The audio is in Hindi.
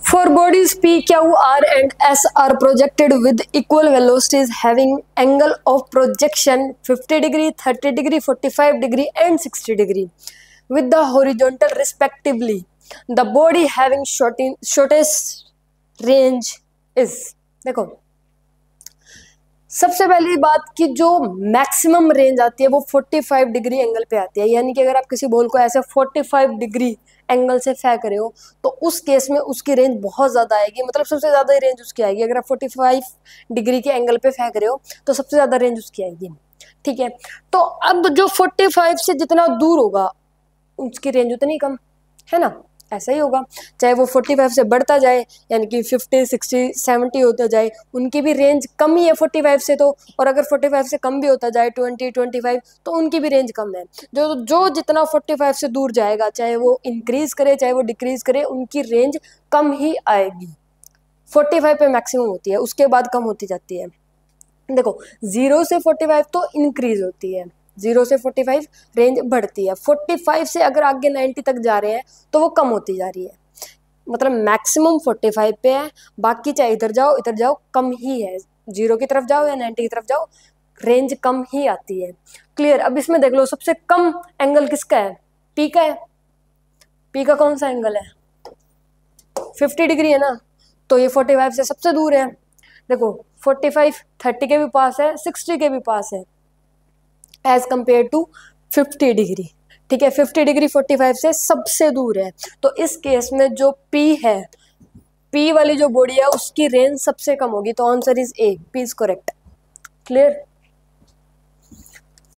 For bodies P, Q, R and S are projected with equal velocities having angle of projection 50 degree, 30 degree, 45 degree and 60 degree with the horizontal respectively. The body having shortest range is, देखो सबसे पहली बात कि जो मैक्सिमम रेंज आती है वो 45 डिग्री एंगल पे आती है, यानी कि अगर आप किसी बॉल को ऐसे 45 डिग्री एंगल से फेंक रहे हो तो उस केस में उसकी रेंज बहुत ज़्यादा आएगी, मतलब सबसे ज़्यादा रेंज उसकी आएगी। अगर आप 45 डिग्री के एंगल पे फेंक रहे हो तो सबसे ज़्यादा रेंज उसकी आएगी, ठीक है। तो अब जो 45 से जितना दूर होगा उसकी रेंज उतनी कम, है ना, ऐसा ही होगा। चाहे वो 45 से बढ़ता जाए यानी कि 50, 60, 70 होता जाए, उनकी भी रेंज कम ही है 45 से तो, और अगर 45 से कम भी होता जाए 20, 25 तो उनकी भी रेंज कम है। जो जितना 45 से दूर जाएगा, चाहे वो इंक्रीज करे चाहे वो डिक्रीज करे, उनकी रेंज कम ही आएगी। 45 पे मैक्सिमम होती है, उसके बाद कम होती जाती है। देखो 0 से 45 तो इंक्रीज होती है, 0 से 45 रेंज बढ़ती है, 45 से अगर आगे 90 तक जा रहे हैं तो वो कम होती जा रही है। मतलब मैक्सिमम 45 पे है, बाकी चाहे इधर जाओ कम ही है, 0 की तरफ जाओ या 90 की तरफ जाओ रेंज कम ही आती है। क्लियर। अब इसमें देख लो सबसे कम एंगल किसका है, पी का है। पी का कौन सा एंगल है, 50 डिग्री है ना, तो ये 45 से सबसे दूर है। देखो 45 30 के भी पास है, 60 के भी पास है एज कंपेयर टू 50 डिग्री, ठीक है। 50 डिग्री 45 से सबसे दूर है, तो इस केस में जो P है, P वाली जो बॉडी है उसकी रेंज सबसे कम होगी, तो answer is a, P is correct. Clear.